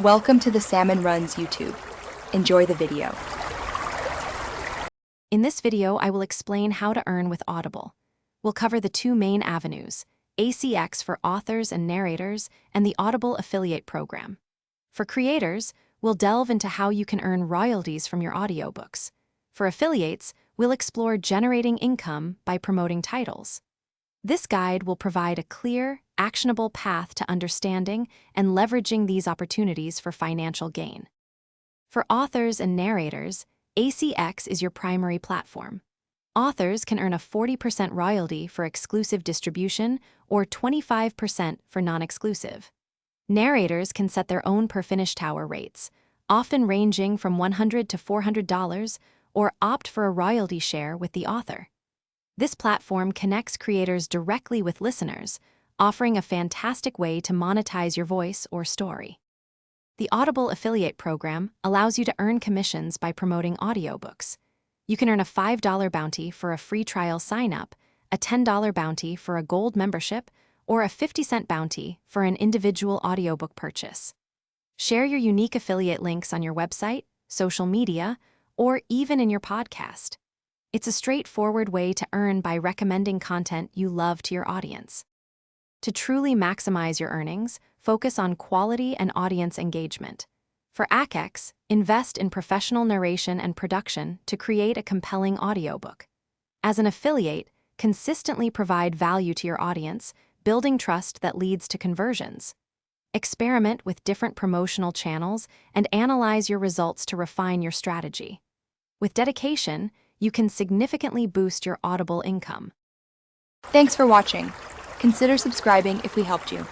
Welcome to the Salmon Runs YouTube. Enjoy the video. In this video, I will explain how to earn with Audible. We'll cover the two main avenues, ACX for authors and narrators, and the Audible affiliate program. For creators, we'll delve into how you can earn royalties from your audiobooks. For affiliates, we'll explore generating income by promoting titles. This guide will provide a clear, actionable path to understanding and leveraging these opportunities for financial gain. For authors and narrators, ACX is your primary platform. Authors can earn a 40% royalty for exclusive distribution or 25% for non-exclusive. Narrators can set their own per finished hour rates, often ranging from $100 to $400, or opt for a royalty share with the author. This platform connects creators directly with listeners, offering a fantastic way to monetize your voice or story. The Audible affiliate program allows you to earn commissions by promoting audiobooks. You can earn a $5 bounty for a free trial sign-up, a $10 bounty for a gold membership, or a 50-cent bounty for an individual audiobook purchase. Share your unique affiliate links on your website, social media, or even in your podcast. It's a straightforward way to earn by recommending content you love to your audience. To truly maximize your earnings, focus on quality and audience engagement. For ACX, invest in professional narration and production to create a compelling audiobook. As an affiliate, consistently provide value to your audience, building trust that leads to conversions. Experiment with different promotional channels and analyze your results to refine your strategy. With dedication, you can significantly boost your Audible income. Thanks for watching. Consider subscribing if we helped you.